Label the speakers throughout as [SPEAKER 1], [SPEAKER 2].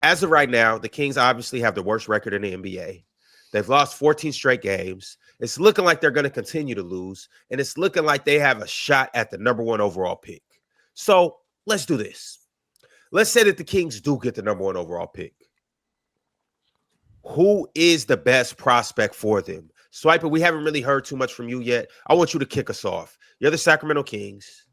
[SPEAKER 1] as of right now, the Kings obviously have the worst record in the NBA. They've lost 14 straight games. It's looking like they're going to continue to lose, and it's looking like they have a shot at the number 1 overall pick. So let's do this. Let's say that the Kings do get the number 1 overall pick. Who is the best prospect for them? Swiper, we haven't really heard too much from you yet. I want you to kick us off. You're the Sacramento Kings.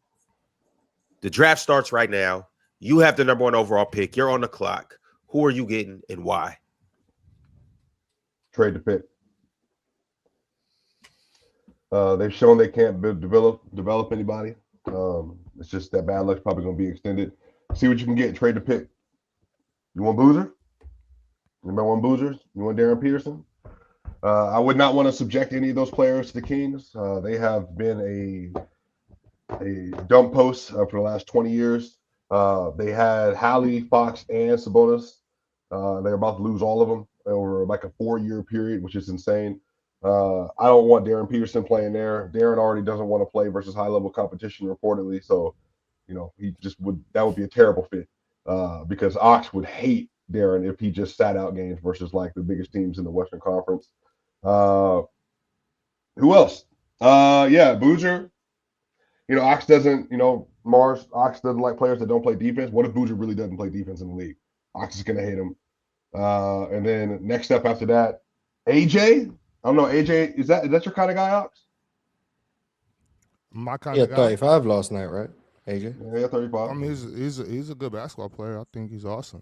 [SPEAKER 1] The draft starts right now. You have the number 1 overall pick. You're on the clock. Who are you getting and why?
[SPEAKER 2] Trade the pick. They've shown they can't develop anybody. It's just that bad luck's probably going to be extended. See what you can get. Trade the pick. You want Boozer? Anybody want Boozers? You want Darren Peterson? I would not want to subject any of those players to the Kings. They have been a dump post for the last 20 years. They had Hallie, Fox, and Sabonis. They're about to lose all of them over like a 4-year period, which is insane. I don't want Darren Peterson playing there. Darren already doesn't want to play versus high-level competition reportedly. So, he just that would be a terrible fit because Ox would hate Darren if he just sat out games versus like the biggest teams in the Western Conference. Who else? Boozer. Ox doesn't, Ox doesn't like players that don't play defense. What if Boozer really doesn't play defense in the league? Ox is going to hate him. And then next step after that, AJ. I don't know, AJ, is that your kind of guy, Ox?
[SPEAKER 3] My kind of guy.
[SPEAKER 4] 35 last night, right? AJ?
[SPEAKER 2] Yeah, 35.
[SPEAKER 3] I mean, he's a good basketball player. I think he's awesome.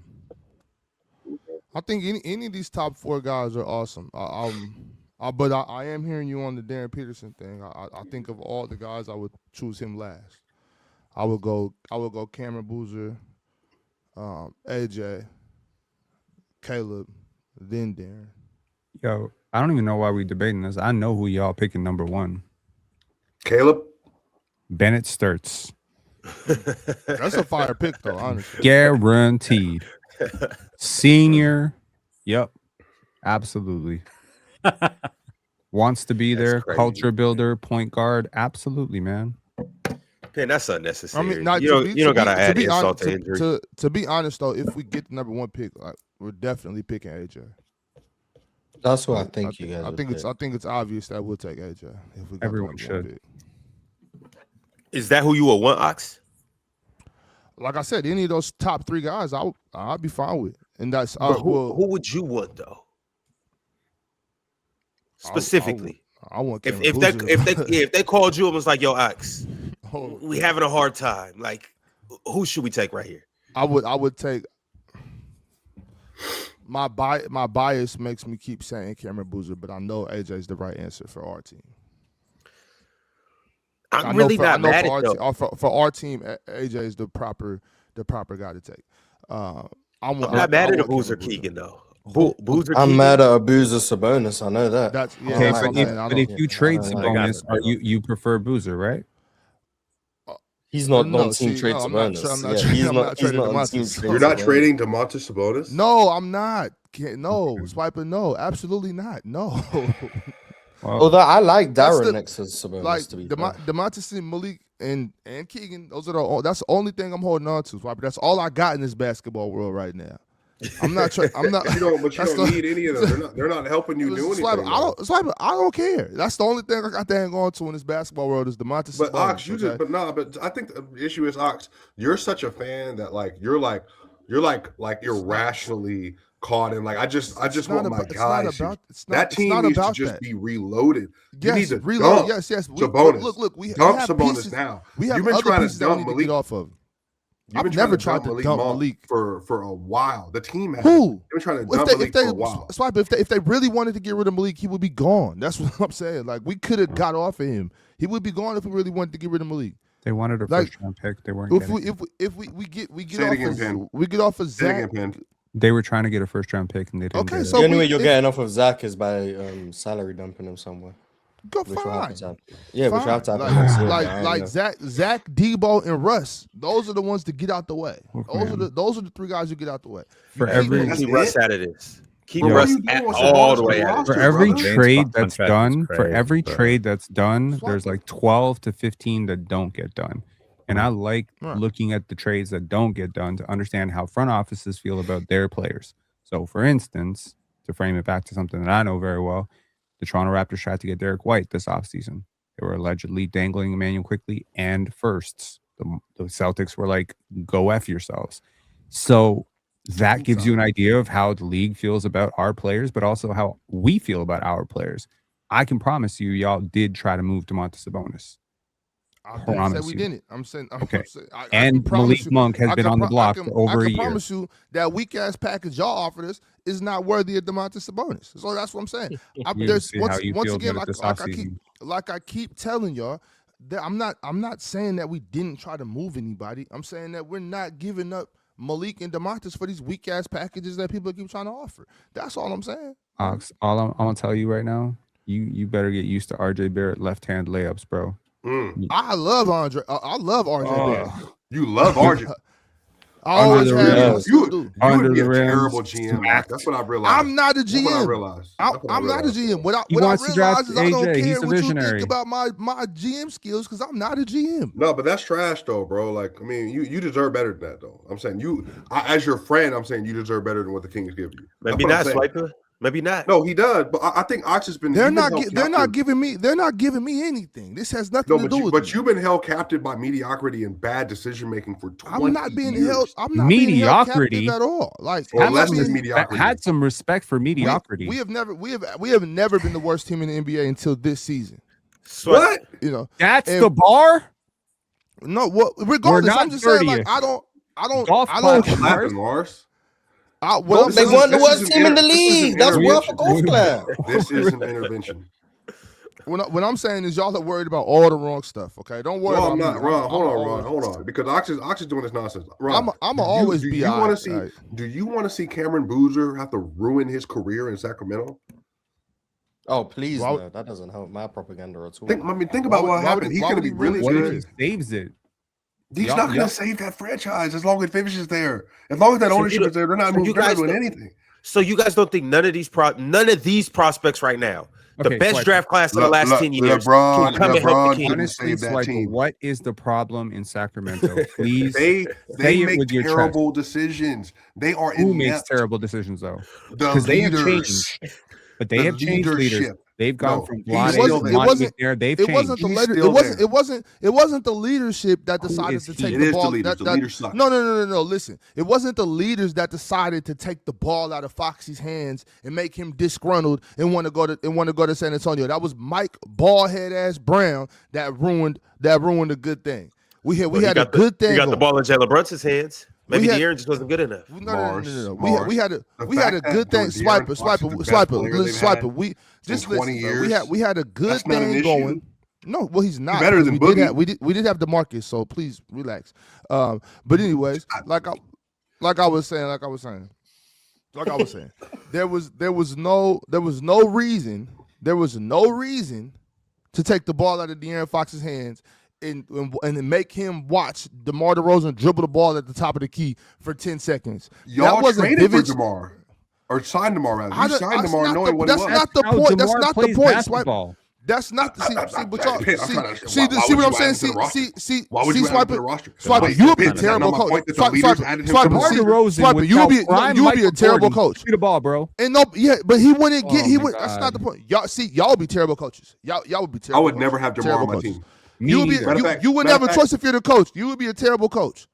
[SPEAKER 3] I think any of these top 4 guys are awesome. But I am hearing you on the Darren Peterson thing. I think of all the guys, I would choose him last. I would go Cameron Boozer, AJ, Caleb, then Darren.
[SPEAKER 5] Yo, I don't even know why we debating this. I know who y'all picking number 1.
[SPEAKER 2] Caleb?
[SPEAKER 5] Bennett Sturts.
[SPEAKER 3] That's a fire pick, though, honestly.
[SPEAKER 5] Guaranteed. Senior. Yep. Absolutely. Wants to be there. Culture builder, point guard. Absolutely, man.
[SPEAKER 1] Man, that's unnecessary.
[SPEAKER 3] I mean,
[SPEAKER 1] you don't gotta add insult to injury.
[SPEAKER 3] To be honest, though, if we get the number 1 pick, we're definitely picking AJ.
[SPEAKER 4] That's what I think you guys.
[SPEAKER 3] I think it's obvious that we'll take AJ if we got
[SPEAKER 5] Everyone should.
[SPEAKER 3] Pick.
[SPEAKER 1] Is that who you would want, Ox?
[SPEAKER 3] Like I said, any of those top 3 guys, I'll be fine with. And that's
[SPEAKER 1] who would you want though? Specifically,
[SPEAKER 3] I want
[SPEAKER 1] if they called you and was like, "Yo, Ox, we having a hard time. Like, who should we take right here?"
[SPEAKER 3] I would take. My bias makes me keep saying Cameron Boozer, but I know AJ is the right answer for our team.
[SPEAKER 1] I'm really not mad at
[SPEAKER 3] for our team. AJ is the proper guy to take.
[SPEAKER 1] I'm not mad at a Boozer Keegan though.
[SPEAKER 4] I'm mad at a Boozer Sabonis. I know that.
[SPEAKER 5] But if you trade Sabonis, you prefer Boozer, right?
[SPEAKER 4] He's not on team trade Sabonis. He's not on team trade.
[SPEAKER 2] You're not trading Domantas Sabonis?
[SPEAKER 3] No, I'm not. No, Swiper, no, absolutely not. No.
[SPEAKER 4] Although I like Darren next to Sabonis.
[SPEAKER 3] Like
[SPEAKER 4] to be
[SPEAKER 3] Domantas and Malik and Keegan, that's the only thing I'm holding on to. Swiper. That's all I got in this basketball world right now. I'm not.
[SPEAKER 2] But you don't need any of them. They're not helping you do anything.
[SPEAKER 3] I don't care. That's the only thing I got to hang on to in this basketball world is Domantas.
[SPEAKER 2] But Ox, but I think the issue is Ox. You're such a fan that you're rationally caught in I just want my guys. That team needs to just be reloaded.
[SPEAKER 3] Yes,
[SPEAKER 2] you need to
[SPEAKER 3] reload.
[SPEAKER 2] Dump
[SPEAKER 3] Yes.
[SPEAKER 2] Sabonis.
[SPEAKER 3] Look, we
[SPEAKER 2] dump
[SPEAKER 3] have
[SPEAKER 2] Sabonis
[SPEAKER 3] pieces,
[SPEAKER 2] now.
[SPEAKER 3] We have
[SPEAKER 2] You've been
[SPEAKER 3] other
[SPEAKER 2] trying
[SPEAKER 3] pieces
[SPEAKER 2] to dump
[SPEAKER 3] that we need
[SPEAKER 2] Malik
[SPEAKER 3] to get off of.
[SPEAKER 2] I've
[SPEAKER 3] never tried to dump Malik
[SPEAKER 2] for a while. The team has.
[SPEAKER 3] Who?
[SPEAKER 2] They've been trying to dump Malik for a while.
[SPEAKER 3] Swipe, if they really wanted to get rid of Malik, he would be gone. That's what I'm saying. Like we could have got off of him. He would be gone if we really wanted to get rid of Malik.
[SPEAKER 5] They wanted a first round pick. They weren't.
[SPEAKER 3] If we get off of Zach.
[SPEAKER 5] They were trying to get a first round pick and they didn't.
[SPEAKER 4] Okay, so the only way you're getting off of Zach is by salary dumping him somewhere.
[SPEAKER 3] Go fine.
[SPEAKER 4] Yeah, which have to happen.
[SPEAKER 3] Like Zach, Debo, and Russ. Those are the ones to get out the way. Those are the 3 guys who get out the way.
[SPEAKER 1] For every keep Russ out of this. Keep Russ all the way out.
[SPEAKER 5] For every trade that's done, there's like 12 to 15 that don't get done. And I like looking at the trades that don't get done to understand how front offices feel about their players. So, for instance, to frame it back to something that I know very well, the Toronto Raptors tried to get Derek White this offseason. They were allegedly dangling Emmanuel Quickley and firsts. The Celtics were like, go F yourselves. So that gives you an idea of how the league feels about our players, but also how we feel about our players. I can promise you, y'all did try to move Domantas Sabonis.
[SPEAKER 3] I didn't say we didn't. I'm saying
[SPEAKER 5] okay.
[SPEAKER 3] I
[SPEAKER 5] Malik Monk has been on the block for over a year.
[SPEAKER 3] I can promise you that weak ass package y'all offered us is not worthy of Domantas Sabonis. So that's what I'm saying. Once again, like I keep telling y'all, that I'm not saying that we didn't try to move anybody. I'm saying that we're not giving up Malik and Domantas for these weak ass packages that people keep trying to offer. That's all I'm saying.
[SPEAKER 5] Ox, all I'm gonna tell you right now, you better get used to RJ Barrett left-hand layups, bro.
[SPEAKER 3] I love Andre. I love RJ Barrett.
[SPEAKER 2] You love RJ.
[SPEAKER 3] I always have.
[SPEAKER 2] You would be a terrible GM. That's what I realized.
[SPEAKER 3] I'm not a GM.
[SPEAKER 2] That's what I realized.
[SPEAKER 3] I'm not a GM. What I realize is I don't care what you think about my GM skills because I'm not a GM.
[SPEAKER 2] No, but that's trash though, bro. Like, I mean, you deserve better than that though. I'm saying as your friend, I'm saying you deserve better than what the Kings give you.
[SPEAKER 1] Maybe not, Swiper. Maybe not.
[SPEAKER 2] No, he does. But I think Ox has been.
[SPEAKER 3] They're not giving me anything. This has nothing to do with.
[SPEAKER 2] But you've been held captive by mediocrity and bad decision making for 20 years.
[SPEAKER 3] I'm not being held
[SPEAKER 5] mediocrity
[SPEAKER 3] at all. Like,
[SPEAKER 2] or less than mediocrity.
[SPEAKER 5] Had some respect for mediocrity.
[SPEAKER 3] We have never been the worst team in the NBA until this season.
[SPEAKER 2] What?
[SPEAKER 3] You know,
[SPEAKER 5] that's the bar.
[SPEAKER 3] No, regardless, I'm just saying. Like, I don't.
[SPEAKER 2] Laughing, Mars.
[SPEAKER 6] They won the worst team in the league. That's worth a golf clap.
[SPEAKER 2] This is an intervention.
[SPEAKER 3] What I'm saying is y'all are worried about all the wrong stuff. Okay, don't worry.
[SPEAKER 2] I'm not. Ron, hold on. Because Ox is doing this nonsense. Ron,
[SPEAKER 3] I'm always be.
[SPEAKER 2] Do you want to see Cameron Boozer have to ruin his career in Sacramento?
[SPEAKER 6] Oh, please, no. That doesn't help my propaganda at all.
[SPEAKER 2] Think about what happened. He's going to be really good.
[SPEAKER 5] What if he saves it?
[SPEAKER 2] He's not going to save that franchise as long as it finishes there. As long as that ownership is there, they're not doing anything.
[SPEAKER 1] So you guys don't think none of these prospects right now, the best draft class of the last 10 years, can come and help the Kings?
[SPEAKER 5] Honestly, what is the problem in Sacramento? Please,
[SPEAKER 2] they make terrible decisions. They are
[SPEAKER 5] Who makes terrible decisions though?
[SPEAKER 2] Because they have
[SPEAKER 5] changed. But they have changed leaders. They've gone from Vlade to there. They've changed.
[SPEAKER 3] It wasn't the leadership that decided to take the ball.
[SPEAKER 2] The leaders suck.
[SPEAKER 3] No. Listen, it wasn't the leaders that decided to take the ball out of Foxy's hands and make him disgruntled and want to go to San Antonio. That was Mike Ballhead ass Brown that ruined a good thing. We had a good thing.
[SPEAKER 1] He got the ball in Jalen Brunson's hands. Maybe De'Aaron just wasn't good enough.
[SPEAKER 3] No. We had a good thing. Swiper. We just listen. We had a good thing going. No, well, he's not.
[SPEAKER 2] Better than Boogie.
[SPEAKER 3] We did have DeMarcus, so please relax. But anyways, like I was saying, there was no reason to take the ball out of De'Aaron Fox's hands and make him watch DeMar DeRozan dribble the ball at the top of the key for 10 seconds.
[SPEAKER 2] Y'all traded for DeMar. Or signed DeMar, rather. You signed DeMar knowing what it was.
[SPEAKER 3] That's not the point. That's not the point. That's not the but y'all see what I'm saying. See, Swiper, you would be a terrible coach. Swiper, you would be a terrible coach.
[SPEAKER 5] Shoot the ball, bro.
[SPEAKER 3] And but he wouldn't get. That's not the point. Y'all would be terrible coaches. Y'all would be terrible.
[SPEAKER 2] I would never have DeMar on my team.
[SPEAKER 3] You wouldn't have a choice if you're the coach. You would be a terrible coach.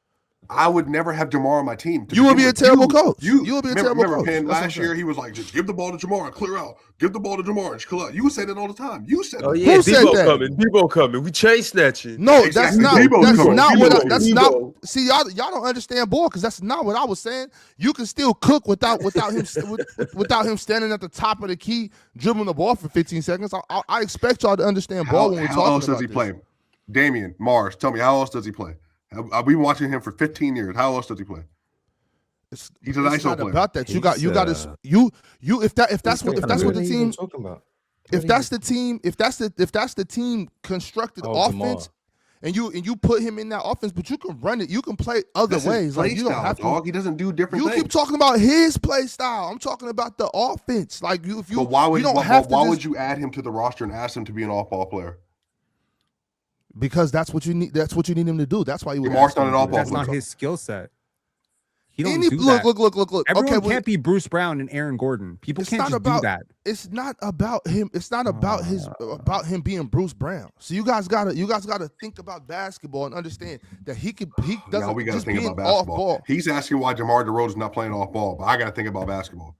[SPEAKER 2] I would never have DeMar on my team.
[SPEAKER 3] You would be a terrible coach. You would be a terrible coach.
[SPEAKER 2] Remember, last year he was like, just give the ball to Jamar and clear out. Give the ball to Jamar and clear out. You would say that all the time. You said,
[SPEAKER 1] "Oh yeah, Debo coming. We chain snatching."
[SPEAKER 3] No, that's not what. See, y'all don't understand ball because that's not what I was saying. You can still cook without him standing at the top of the key dribbling the ball for 15 seconds. I expect y'all to understand ball when we're talking about this.
[SPEAKER 2] How else does he play? Damian, Mars, tell me, how else does he play? I've been watching him for 15 years. How else does he play? He's an ISO player.
[SPEAKER 3] About that, you got to if that's what the team talking about. If that's the team constructed offense, and you put him in that offense, but you can run it, you can play other ways. Like you don't have to.
[SPEAKER 2] Dog. He doesn't do different things.
[SPEAKER 3] You keep talking about his play style. I'm talking about the offense. Like
[SPEAKER 2] why would you add him to the roster and ask him to be an off-ball player?
[SPEAKER 3] Because that's what you need. That's what you need him to do. That's why you would.
[SPEAKER 2] Marked on an off ball.
[SPEAKER 5] That's not his skill set. He don't do
[SPEAKER 3] look,
[SPEAKER 5] that.
[SPEAKER 3] Look.
[SPEAKER 5] Everyone can't be Bruce Brown and Aaron Gordon. People can't just do that.
[SPEAKER 3] It's not about him. It's not about about him being Bruce Brown. So you guys gotta think about basketball and understand that he doesn't.
[SPEAKER 2] Now we gotta
[SPEAKER 3] just
[SPEAKER 2] think
[SPEAKER 3] being
[SPEAKER 2] about basketball.
[SPEAKER 3] Off ball.
[SPEAKER 2] He's asking why DeMar DeRozan's not playing off ball, but I gotta think about basketball.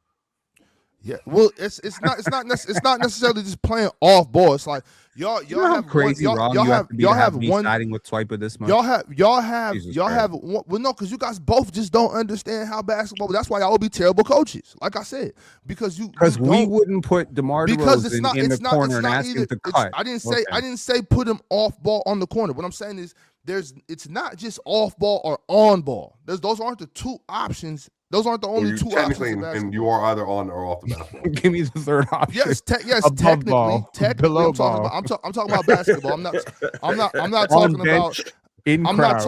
[SPEAKER 3] Yeah, well, it's not necessarily just playing off ball. It's like y'all have
[SPEAKER 5] crazy
[SPEAKER 3] one,
[SPEAKER 5] y'all have
[SPEAKER 3] one
[SPEAKER 5] siding with Swiper this much.
[SPEAKER 3] Y'all have one, well, no, because you guys both just don't understand how basketball. That's why y'all will be terrible coaches. Like I said, because
[SPEAKER 5] we wouldn't put DeMar DeRozan in the corner and ask him to cut.
[SPEAKER 3] I didn't say put him off ball on the corner. What I'm saying is it's not just off ball or on ball. Those aren't the two options. Those aren't the only two options.
[SPEAKER 2] And you are either on or off the basketball.
[SPEAKER 5] Give me the third option.
[SPEAKER 3] Yes, technically,
[SPEAKER 5] below
[SPEAKER 3] ball. I'm talking about basketball. I'm not talking about. I'm not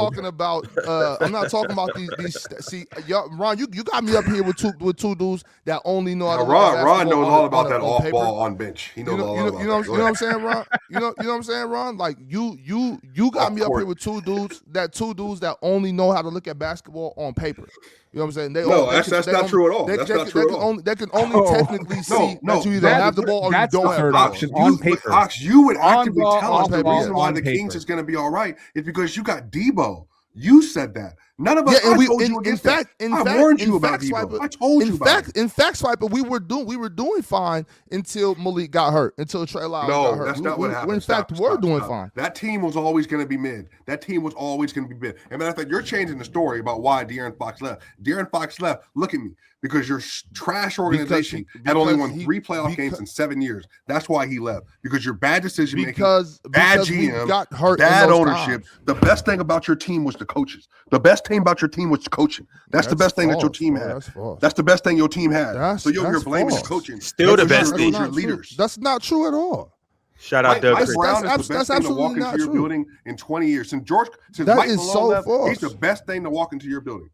[SPEAKER 3] talking about these. See, y'all, Ron, you got me up here with two dudes that only know how to.
[SPEAKER 2] Ron knows all about that off ball on bench. He knows all about that.
[SPEAKER 3] You know what I'm saying, Ron? You know what I'm saying, Ron? Like you got me up here with two dudes that only know how to look at basketball on paper. You know what I'm saying?
[SPEAKER 2] That's not true at all. That's not true at all.
[SPEAKER 3] They can only technically see that you either have the ball or you don't have the ball.
[SPEAKER 5] Option on paper.
[SPEAKER 2] Ox, you would actively tell us the
[SPEAKER 3] paper,
[SPEAKER 2] reason why the Kings is going to be all right is because you got Debo. You said that. None of us told you against that. I warned you about Debo. I told you about it.
[SPEAKER 3] In fact, Swiper, we were doing fine until Malik got hurt, until Trey Lyles got hurt.
[SPEAKER 2] That's not what happened.
[SPEAKER 3] In fact, we're doing fine.
[SPEAKER 2] That team was always going to be mid. That team was always going to be mid. And matter of fact, you're changing the story about why De'Aaron Fox left. De'Aaron Fox left. Look at me. Because your trash organization had only won 3 playoff games in 7 years. That's why he left. Because your bad decision making, bad GM,
[SPEAKER 3] got hurt,
[SPEAKER 2] bad ownership. The best thing about your team was the coaches. The best thing about your team was coaching. That's the best thing that your team had. That's the best thing your team had. So you're blaming coaching.
[SPEAKER 1] Still the best thing.
[SPEAKER 2] Your leaders.
[SPEAKER 3] That's not true at all.
[SPEAKER 1] Shout out Doug.
[SPEAKER 2] Mike Brown is the best thing to walk into your building in 20 years. Since Mike Malone left, he's the best thing to walk into your building.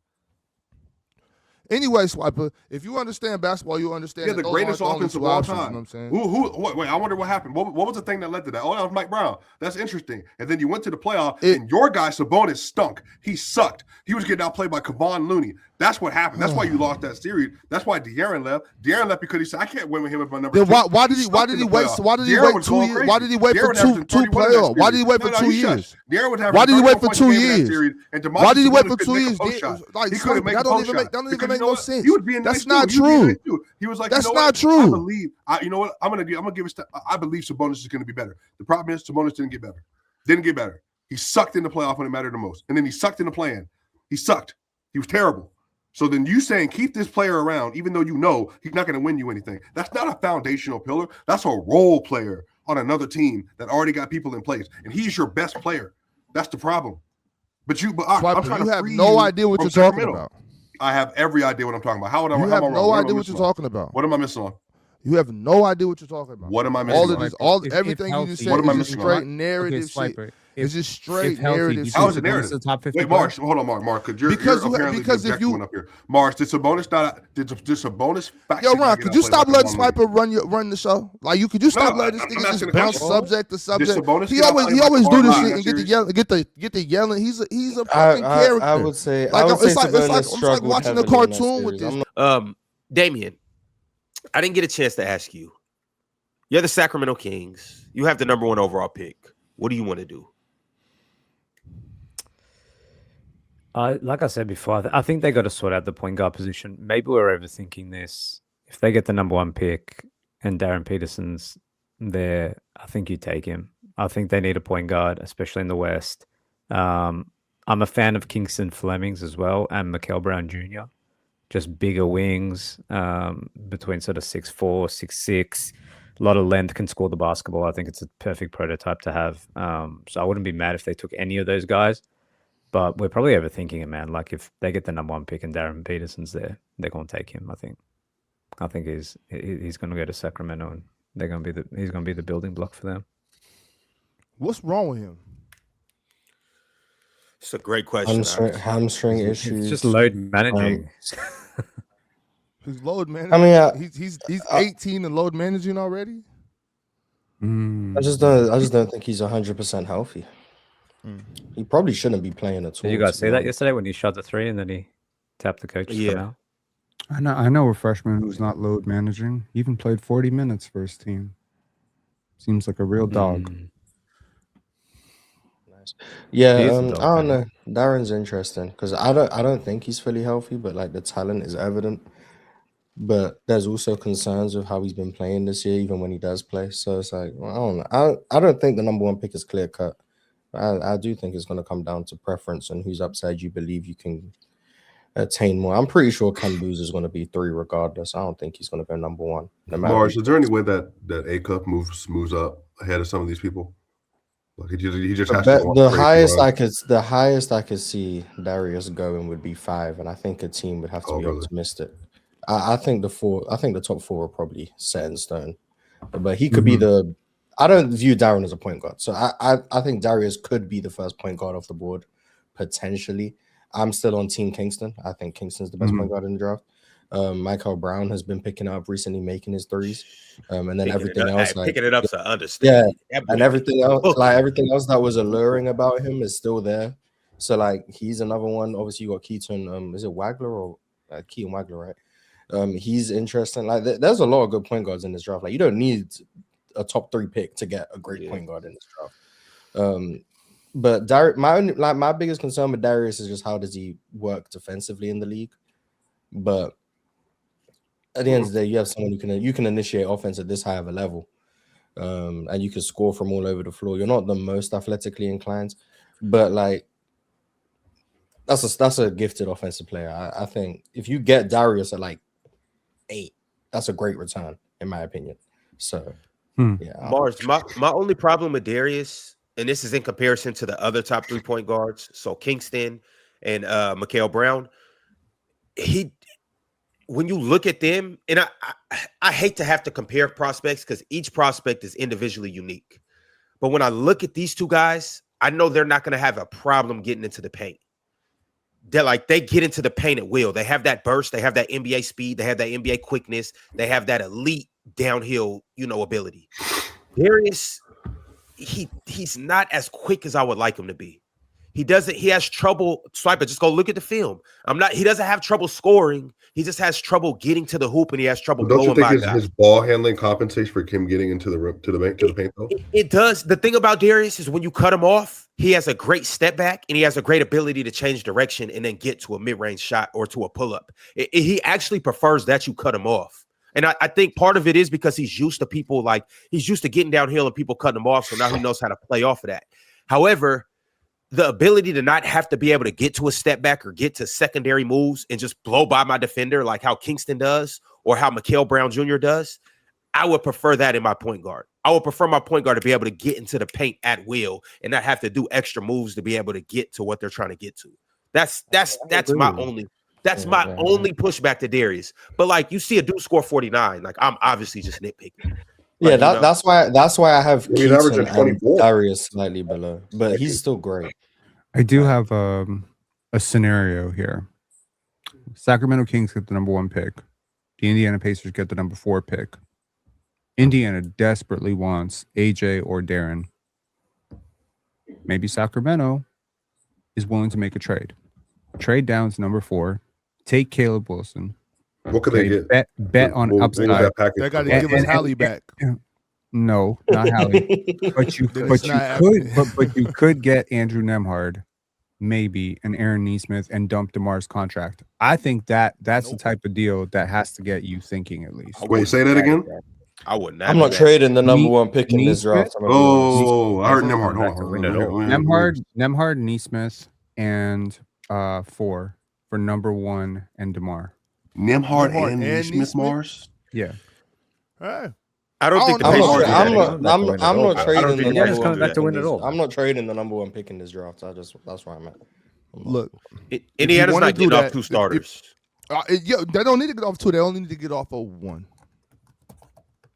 [SPEAKER 3] Anyway, Swiper, if you understand basketball, you understand.
[SPEAKER 2] Yeah, the greatest offense of all time.
[SPEAKER 3] You know what I'm saying?
[SPEAKER 2] Wait, I wonder what happened. What was the thing that led to that? Oh, that was Mike Brown. That's interesting. And then you went to the playoff, and your guy, Sabonis, stunk. He sucked. He was getting outplayed by Kevon Looney. That's what happened. That's why you lost that series. That's why De'Aaron left. De'Aaron left because he said, I can't win with him with my number 2.
[SPEAKER 3] Why did he wait 2 years? Why did he wait for two playoffs? Why did he wait for 2 years?
[SPEAKER 2] Why
[SPEAKER 3] did he wait for 2 years? Why did he wait for 2 years?
[SPEAKER 2] Like, that
[SPEAKER 3] don't even make no sense.
[SPEAKER 2] He was being
[SPEAKER 3] That's not true.
[SPEAKER 2] He was like,
[SPEAKER 3] that's not true.
[SPEAKER 2] I believe. You know what? I'm gonna give it. I believe Sabonis is gonna be better. The problem is Sabonis didn't get better. Didn't get better. He sucked in the playoff when it mattered the most, and then he sucked in the play-in. He sucked. He was terrible. So then you saying keep this player around, even though you know he's not going to win you anything. That's not a foundational pillar. That's a role player on another team that already got people in place, and he's your best player. That's the problem. I'm trying to
[SPEAKER 3] have no idea what you're talking about.
[SPEAKER 2] I have every idea what I'm talking about. How am I wrong?
[SPEAKER 3] You have no idea what you're talking about.
[SPEAKER 2] What am I missing on?
[SPEAKER 3] You have no idea what you're talking about.
[SPEAKER 2] What am I missing?
[SPEAKER 3] Everything you just said is just straight narrative shit. It's just straight narrative.
[SPEAKER 2] How is it narrative? Wait, Marsh, hold on, Mark, because if you up here, Marsh, did Sabonis fact?
[SPEAKER 3] Yo, Ron, could you stop letting Swiper run the show? Like, could you stop letting this nigga just bounce subject to subject? He always do this shit and get the yelling. He's a fucking character.
[SPEAKER 6] I would say
[SPEAKER 3] it's like watching a cartoon with this.
[SPEAKER 1] Damian, I didn't get a chance to ask you. You're the Sacramento Kings. You have the number 1 overall pick. What do you want to do?
[SPEAKER 7] Like I said before, I think they got to sort out the point guard position. Maybe we're overthinking this. If they get the number 1 pick and Darren Peterson's there, I think you take him. I think they need a point guard, especially in the West. I'm a fan of Kingston Flemings as well and Mikael Brown Jr. Just bigger wings, between sort of 6'4", 6'6". A lot of length, can score the basketball. I think it's a perfect prototype to have. So I wouldn't be mad if they took any of those guys. But we're probably overthinking it, man. Like, if they get the number 1 pick and Darren Peterson's there, they're going to take him. I think he's going to go to Sacramento, and he's going to be the building block for them.
[SPEAKER 3] What's wrong with him?
[SPEAKER 1] It's a great question.
[SPEAKER 6] Hamstring issues.
[SPEAKER 7] It's just load managing.
[SPEAKER 3] He's load managing.
[SPEAKER 6] I mean,
[SPEAKER 3] he's 18 and load managing already.
[SPEAKER 6] I just don't think he's 100% healthy. He probably shouldn't be playing at all.
[SPEAKER 7] Did you guys see that yesterday when he shot the three and then he tapped the coach to come out?
[SPEAKER 5] I know a freshman who's not load managing. He even played 40 minutes for his team. Seems like a real dog.
[SPEAKER 6] Nice. Yeah, I don't know. Darren's interesting because I don't think he's fully healthy, but like the talent is evident. But there's also concerns with how he's been playing this year, even when he does play. So it's like, well, I don't know. I don't think the number one pick is clear cut. I do think it's going to come down to preference and whose upside you believe you can attain more. I'm pretty sure Ken Boozer is going to be 3 regardless. I don't think he's going to go number 1. No matter.
[SPEAKER 2] Mars, is there any way that A Cup moves up ahead of some of these people? Like he just has to
[SPEAKER 6] the highest I could see Darius going would be 5, and I think a team would have to be optimistic. I think the top 4 are probably set in stone, but he could be the. I don't view Darren as a point guard, so I think Darius could be the first point guard off the board potentially. I'm still on Team Kingston. I think Kingston's the best point guard in the draft. Michael Brown has been picking up recently, making his threes, and then everything else, like
[SPEAKER 1] picking it up, so understand.
[SPEAKER 6] Yeah, and everything else, everything else that was alluring about him is still there. So like he's another one. Obviously, you got Keaton. Is it Wagler or Keaton Wagler? Right. He's interesting. Like there's a lot of good point guards in this draft. Like you don't need a top 3 pick to get a great point guard in this draft. But my biggest concern with Darius is just how does he work defensively in the league. But at the end of the day, you have someone you can initiate offense at this high of a level, and you can score from all over the floor. You're not the most athletically inclined, but like that's a gifted offensive player. I think if you get Darius at like 8, that's a great return in my opinion. So yeah,
[SPEAKER 1] Mars, my only problem with Darius, and this is in comparison to the other top 3 point guards, so Kingston and Mikhail Brown, when you look at them, and I hate to have to compare prospects because each prospect is individually unique. But when I look at these 2 guys, I know they're not going to have a problem getting into the paint. They get into the paint at will. They have that burst. They have that NBA speed. They have that NBA quickness. They have that elite downhill, ability. Darius, he's not as quick as I would like him to be. He has trouble swiping. Just go look at the film. He doesn't have trouble scoring. He just has trouble getting to the hoop, and he has trouble blowing by guys.
[SPEAKER 2] Don't you think his ball handling compensates for him getting into the paint though?
[SPEAKER 1] It does. The thing about Darius is when you cut him off, he has a great step back, and he has a great ability to change direction and then get to a mid-range shot or to a pull-up. He actually prefers that you cut him off. And I think part of it is because he's used to getting downhill and people cutting him off, so now he knows how to play off of that. However, the ability to not have to be able to get to a step back or get to secondary moves and just blow by my defender like how Kingston does or how Mikhail Brown Jr. does, I would prefer that in my point guard. I would prefer my point guard to be able to get into the paint at will and not have to do extra moves to be able to get to what they're trying to get to. That's my only pushback to Darius. But like you see a dude score 49, like I'm obviously just nitpicking.
[SPEAKER 6] Yeah, that's why I have Keaton and Darius slightly below, but he's still great.
[SPEAKER 5] I do have a scenario here. Sacramento Kings get the number 1 pick. The Indiana Pacers get the number 4 pick. Indiana desperately wants AJ or Darren. Maybe Sacramento is willing to make a trade. Trade down to number 4. Take Caleb Wilson.
[SPEAKER 2] What could they get?
[SPEAKER 5] Bet on upside.
[SPEAKER 3] They got to give us Hallie back.
[SPEAKER 5] No, not Hallie. but you could get Andrew Nemhard, maybe, and Aaron Nesmith, and dump DeMar's contract. I think that's the type of deal that has to get you thinking at least.
[SPEAKER 2] Wait, say that again.
[SPEAKER 1] I wouldn't.
[SPEAKER 6] I'm not trading the number 1 pick in this draft.
[SPEAKER 2] I heard Nemhard.
[SPEAKER 5] Nemhard, Nesmith, and 4 for number 1 and DeMar.
[SPEAKER 2] Nemhard and Nesmith, Mars.
[SPEAKER 5] Yeah.
[SPEAKER 3] Hey.
[SPEAKER 1] I don't think
[SPEAKER 6] I'm not trading the number 1
[SPEAKER 7] back to win it all.
[SPEAKER 6] I'm not trading the number 1 pick in this draft. That's where I'm at.
[SPEAKER 3] Look,
[SPEAKER 1] Indiana's not getting off 2 starters.
[SPEAKER 3] They don't need to get off 2. They only need to get off of 1.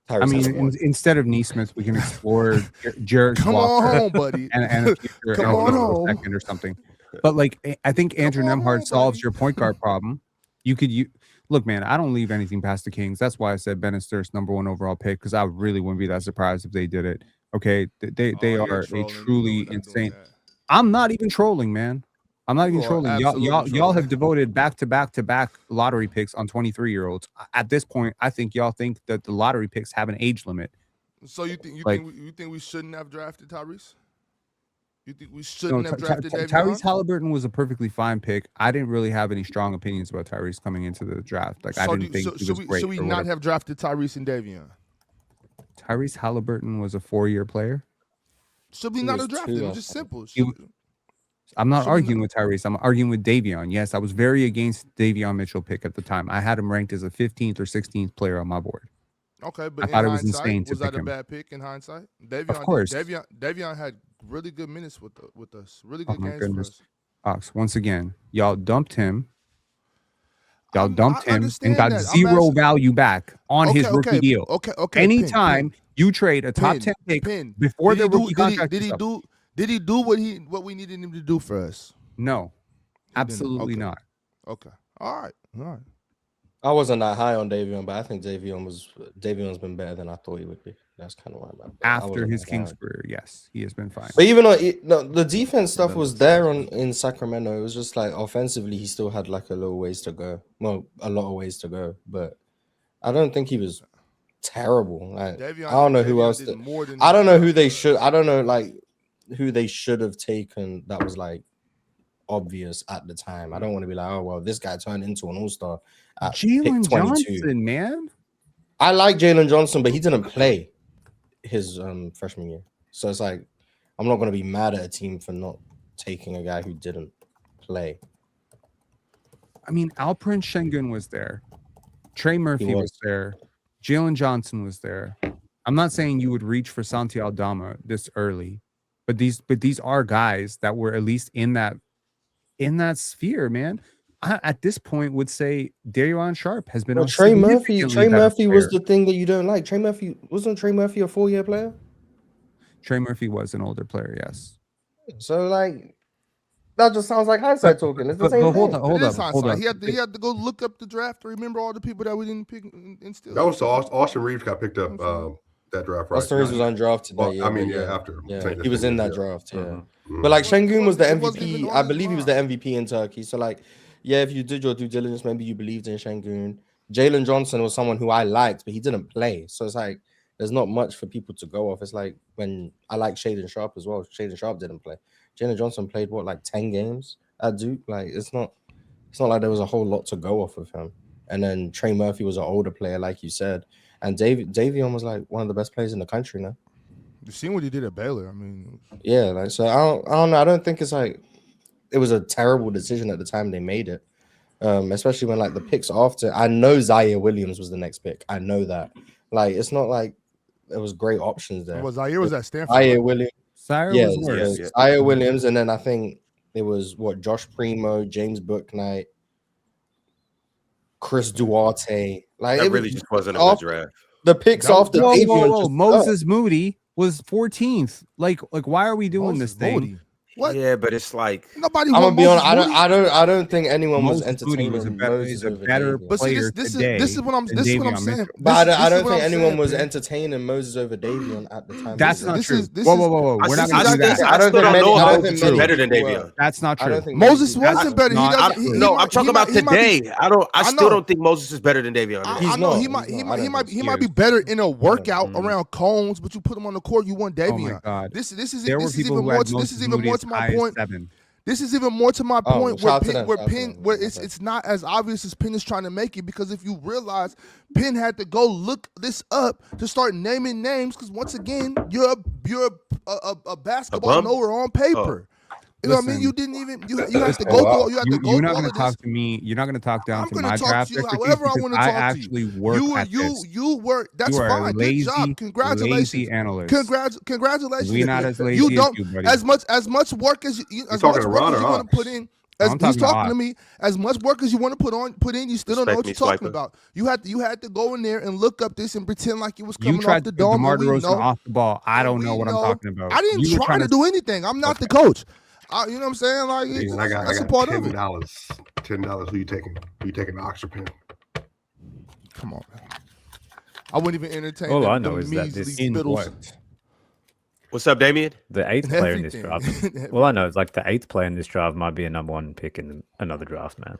[SPEAKER 5] I mean, instead of Nesmith, we can explore Jarrett.
[SPEAKER 3] Come on home, buddy.
[SPEAKER 5] And a future
[SPEAKER 3] Come on home.
[SPEAKER 5] Second or something. But like, I think Andrew Nemhard solves your point guard problem. Look, man, I don't leave anything past the Kings. That's why I said Ben and Sturz number 1 overall pick, because I really wouldn't be that surprised if they did it. Okay, they are a truly insane. I'm not even trolling, man. I'm not even trolling. Y'all have devoted back-to-back lottery picks on 23-year-olds. At this point, I think y'all think that the lottery picks have an age limit.
[SPEAKER 3] So you think we shouldn't have drafted Tyrese? You think we shouldn't have drafted Davion?
[SPEAKER 5] Tyrese Halliburton was a perfectly fine pick. I didn't really have any strong opinions about Tyrese coming into the draft. Like, I didn't think he was great.
[SPEAKER 3] Should we not have drafted Tyrese and Davion?
[SPEAKER 5] Tyrese Halliburton was a 4-year player.
[SPEAKER 3] Should we not have drafted him? It's just simple.
[SPEAKER 5] I'm not arguing with Tyrese. I'm arguing with Davion. Yes, I was very against Davion Mitchell pick at the time. I had him ranked as a 15th or 16th player on my board.
[SPEAKER 3] Okay, but
[SPEAKER 5] I thought it was insane.
[SPEAKER 3] Was that a bad pick in hindsight? Davion,
[SPEAKER 5] of course.
[SPEAKER 3] Davion had really good minutes with us. Really good games for us.
[SPEAKER 5] Ox, once again, y'all dumped him. Y'all dumped him and got
[SPEAKER 3] that.
[SPEAKER 5] zero value back on his rookie deal.
[SPEAKER 3] Okay.
[SPEAKER 5] Anytime you trade a top 10 pick before the rookie contract,
[SPEAKER 3] did he do what we needed him to do for us?
[SPEAKER 5] No, absolutely not.
[SPEAKER 3] Okay. All right.
[SPEAKER 6] I wasn't that high on Davion, but I think Davion's been better than I thought he would be. That's kind of why I'm
[SPEAKER 5] after his Kings career. Yes, he has been fine.
[SPEAKER 6] But even though the defense stuff was there in Sacramento, it was just like offensively he still had like a little ways to go. Well, a lot of ways to go, but I don't think he was terrible. Like, I don't know who else. I don't know who they should. I don't know like who they should have taken. That was like obvious at the time. I don't want to be like, oh well, this guy turned into an all-star.
[SPEAKER 5] Jalen Johnson, man.
[SPEAKER 6] I like Jalen Johnson, but he didn't play his freshman year. So it's like I'm not going to be mad at a team for not taking a guy who didn't play.
[SPEAKER 5] I mean, Alperen Şengün was there. Trey Murphy was there. Jalen Johnson was there. I'm not saying you would reach for Santi Aldama this early, but these are guys that were at least in that sphere, man. I, at this point, would say Darion Sharp has been.
[SPEAKER 6] Well, Trey Murphy was the thing that you don't like. Wasn't Trey Murphy a 4-year player?
[SPEAKER 5] Trey Murphy was an older player, yes.
[SPEAKER 6] So like, that just sounds like hindsight talking. It's the same thing.
[SPEAKER 3] Hold up. He had to go look up the draft to remember all the people that we didn't pick and still.
[SPEAKER 2] That was Austin Reeves got picked up that draft, right?
[SPEAKER 6] Austin Reeves was undrafted.
[SPEAKER 2] Well, after.
[SPEAKER 6] Yeah, he was in that draft. Yeah, but like Şengün was the MVP. I believe he was the MVP in Turkey. So like. Yeah, if you did your due diligence, maybe you believed in Şengün. Jalen Johnson was someone who I liked, but he didn't play. So it's like there's not much for people to go off. It's like when I like Shaedon Sharpe as well. Shaedon Sharpe didn't play. Jalen Johnson played like 10 games at Duke. Like it's not like there was a whole lot to go off of him. And then Trey Murphy was an older player, like you said. And Davion was like one of the best players in the country now.
[SPEAKER 3] You've seen what he did at Baylor. I mean,
[SPEAKER 6] yeah, like so I don't know. I don't think it's like it was a terrible decision at the time they made it, especially when like the picks after. I know Zaire Williams was the next pick. I know that. Like it's not like there was great options there.
[SPEAKER 3] Well, Zaire was at Stanford.
[SPEAKER 6] Zaire Williams.
[SPEAKER 5] Zaire
[SPEAKER 6] Zaire Williams, and then I think it was Josh Primo, James Bouknight, Chris Duarte. Like
[SPEAKER 1] that really just wasn't a good draft.
[SPEAKER 6] The picks after Davion.
[SPEAKER 5] Moses Moody was 14th. Like why are we doing this thing?
[SPEAKER 3] Moody.
[SPEAKER 1] What? Yeah, but it's like
[SPEAKER 3] nobody.
[SPEAKER 6] I'm gonna be honest. I don't think anyone was entertaining.
[SPEAKER 5] Was a better player
[SPEAKER 3] this is what I'm saying.
[SPEAKER 6] But I don't think anyone was entertaining Moses over Davion at the time.
[SPEAKER 5] That's not true. Whoa. We're not gonna do that.
[SPEAKER 1] I don't know if Moses is better than Davion.
[SPEAKER 5] That's not true.
[SPEAKER 3] Moses wasn't better.
[SPEAKER 1] No, I'm talking about today. I still don't think Moses is better than Davion.
[SPEAKER 3] I know he might be better in a workout around cones, but you put him on the court, you want Davion.
[SPEAKER 5] Oh my God.
[SPEAKER 3] This is even more to my point. This is even more to my point where it's not as obvious as Penn is trying to make it, because if you realize Penn had to go look this up to start naming names, because once again you're a basketball knower on paper. You know what I mean? You didn't even you have to go through.
[SPEAKER 5] You're not going to talk to me. You're not going to talk down to my draft. I'm going to talk to you however I want to talk to you. I actually work at this. You work. That's fine. Good job. Congratulations. Lazy analyst.
[SPEAKER 3] Congratulations.
[SPEAKER 5] We're not as lazy
[SPEAKER 3] you don't
[SPEAKER 5] as you, buddy.
[SPEAKER 3] as much work as you want to put in. As he's talking to me, as much work as you want to put in, you still don't know what you're talking about. You had to go in there and look up this and pretend like it was coming off the dome.
[SPEAKER 5] DeMar DeRozan off the ball. I don't know what I'm talking about.
[SPEAKER 3] I didn't try to do anything. I'm not the coach. You know what I'm saying? Like,
[SPEAKER 2] I got $10. $10. Who you taking? Who you taking? The Oxford Pen.
[SPEAKER 3] Come on, man. I wouldn't even entertain.
[SPEAKER 7] All I know is that this
[SPEAKER 5] in what?
[SPEAKER 1] What's up, Damien?
[SPEAKER 7] The 8th player in this
[SPEAKER 3] Everything.
[SPEAKER 7] draft. Well, I know, like the 8th player in this draft might be a number 1 pick in another draft, man.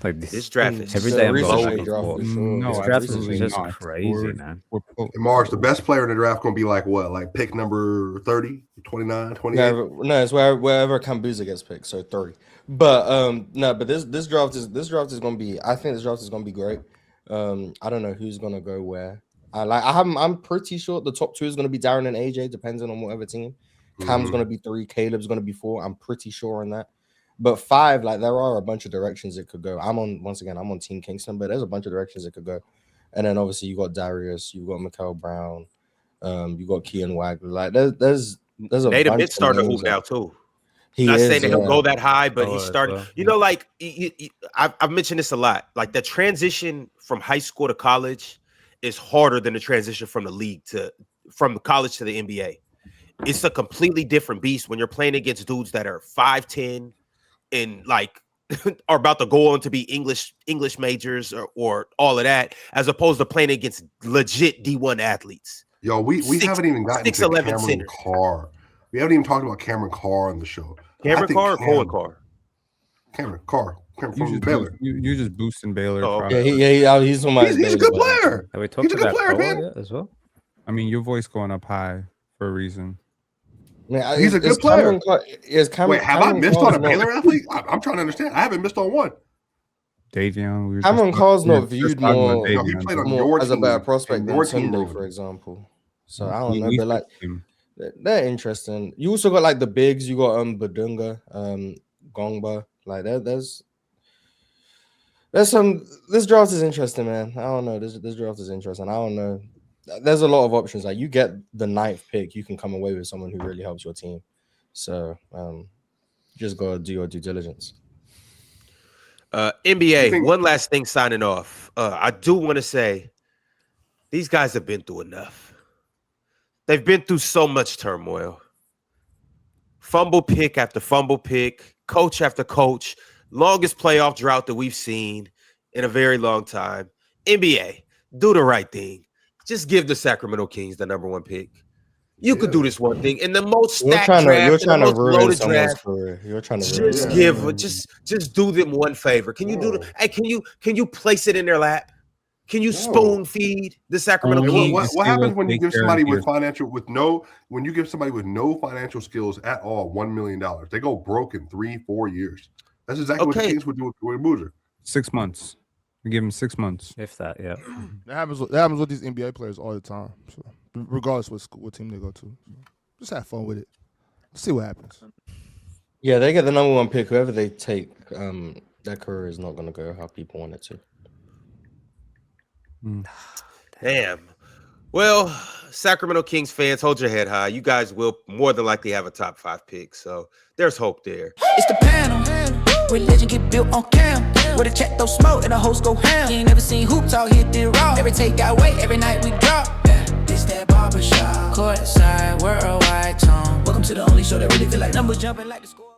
[SPEAKER 7] Like
[SPEAKER 1] This draft is
[SPEAKER 7] every
[SPEAKER 6] The
[SPEAKER 7] day I'm
[SPEAKER 6] recent
[SPEAKER 7] going
[SPEAKER 6] draft
[SPEAKER 7] for.
[SPEAKER 6] for sure.
[SPEAKER 5] No,
[SPEAKER 7] This draft is
[SPEAKER 5] absolutely
[SPEAKER 7] just
[SPEAKER 5] not.
[SPEAKER 7] crazy, man.
[SPEAKER 2] And Mars, the best player in the draft going to be like what? Like pick number 30, 29, 28?
[SPEAKER 6] No, it's wherever Kambuza gets picked, so 30. But no, but this draft is going to be. I think this draft is going to be great. I don't know who's going to go where. I'm pretty sure the top 2 is going to be Darren and AJ, depending on whatever team. Cam's going to be 3, Caleb's going to be 4. I'm pretty sure on that. But 5, like there are a bunch of directions it could go. I'm on Team Kingston, but there's a bunch of directions it could go. And then obviously you got Darius, you got Mikael Brown, you got Kean Wagler. Like there's a
[SPEAKER 1] Native
[SPEAKER 6] bunch
[SPEAKER 1] Bit starting to
[SPEAKER 6] names
[SPEAKER 1] hoop now too.
[SPEAKER 6] He
[SPEAKER 1] Not
[SPEAKER 6] is,
[SPEAKER 1] saying that he'll
[SPEAKER 6] yeah.
[SPEAKER 1] go that high, but
[SPEAKER 7] Oh,
[SPEAKER 1] he's
[SPEAKER 7] as
[SPEAKER 1] starting.
[SPEAKER 7] well.
[SPEAKER 1] You know, like I've mentioned this a lot. Like the transition from high school to college is harder than the transition from from college to the NBA. It's a completely different beast when you're playing against dudes that are 5'10" and like are about to go on to be English majors or all of that, as opposed to playing against legit D1 athletes.
[SPEAKER 2] Yo, we haven't even gotten to
[SPEAKER 1] 6'11"
[SPEAKER 2] Cameron
[SPEAKER 1] center.
[SPEAKER 2] Carr. We haven't even talked about Cameron Carr on the show.
[SPEAKER 1] Cameron Carr or Cohen Carr?
[SPEAKER 2] Cameron Carr. Cameron
[SPEAKER 5] You
[SPEAKER 2] from
[SPEAKER 5] just,
[SPEAKER 2] Baylor.
[SPEAKER 5] you're just boosting Baylor.
[SPEAKER 1] Oh,
[SPEAKER 5] progress.
[SPEAKER 6] He's on my.
[SPEAKER 2] He's a good player.
[SPEAKER 7] Have we talked
[SPEAKER 2] He's a good
[SPEAKER 7] about
[SPEAKER 2] player,
[SPEAKER 7] Carr
[SPEAKER 2] man.
[SPEAKER 7] yet as well?
[SPEAKER 5] I mean, your voice going up high for a reason.
[SPEAKER 6] Man,
[SPEAKER 2] He's a good player.
[SPEAKER 6] Cameron,
[SPEAKER 2] Wait, have I missed on a Baylor athlete? I'm trying to understand. I haven't missed on one.
[SPEAKER 5] Davion. We were
[SPEAKER 6] Cameron
[SPEAKER 5] just-
[SPEAKER 6] Carr's
[SPEAKER 5] we were
[SPEAKER 6] not
[SPEAKER 5] just
[SPEAKER 6] viewed
[SPEAKER 5] talking about
[SPEAKER 6] more-
[SPEAKER 2] No, he
[SPEAKER 5] Davion.
[SPEAKER 2] played on
[SPEAKER 6] more
[SPEAKER 2] your
[SPEAKER 6] as a
[SPEAKER 2] team,
[SPEAKER 6] better prospect
[SPEAKER 2] in
[SPEAKER 6] than
[SPEAKER 2] your team
[SPEAKER 6] Sunday,
[SPEAKER 2] room.
[SPEAKER 6] for example. So I don't
[SPEAKER 5] We-
[SPEAKER 6] know,
[SPEAKER 5] we
[SPEAKER 6] but like
[SPEAKER 5] switched him.
[SPEAKER 6] they're interesting. You also got like the bigs. You got Badunga, Gongba. Like there's some. This draft is interesting, man. I don't know. This draft is interesting. I don't know. There's a lot of options. Like you get the 9th pick, you can come away with someone who really helps your team. So just gotta do your due diligence.
[SPEAKER 1] NBA, one last thing signing off. I do want to say these guys have been through enough. They've been through so much turmoil. Fumble pick after fumble pick, coach after coach, longest playoff drought that we've seen in a very long time. NBA, do the right thing. Just give the Sacramento Kings the number 1 pick. You could do this one thing in the most stacked draft.
[SPEAKER 6] You're trying to ruin
[SPEAKER 1] loaded
[SPEAKER 6] someone's
[SPEAKER 1] draft.
[SPEAKER 6] career. You're trying to ruin.
[SPEAKER 1] Just do them one favor. Can you do the? Hey, can you place it in their lap? Can you spoon feed the Sacramento
[SPEAKER 2] Hey,
[SPEAKER 1] Kings?
[SPEAKER 2] what happens when you give somebody with no financial skills at all $1 million? They go broke in 3-4 years. That's exactly what the Kings would do with Boozer.
[SPEAKER 5] 6 months. We give him 6 months.
[SPEAKER 7] If that, yeah.
[SPEAKER 3] That happens with these NBA players all the time. So regardless what team they go to, just have fun with it. See what happens.
[SPEAKER 6] Yeah, they get the number 1 pick. Whoever they take, their career is not going to go how people want it to.
[SPEAKER 1] Damn. Well, Sacramento Kings fans, hold your head high. You guys will more than likely have a top 5 pick, so there's hope there.
[SPEAKER 8] It's the panel. Religion get built on cam. Where the check throw smoke and the host go ham. You ain't never seen hoops out here did raw. Every take got weight, every night we drop. This that barbershop. Courtside, worldwide tone. Welcome to the only show that really feel like numbers jumping like the score.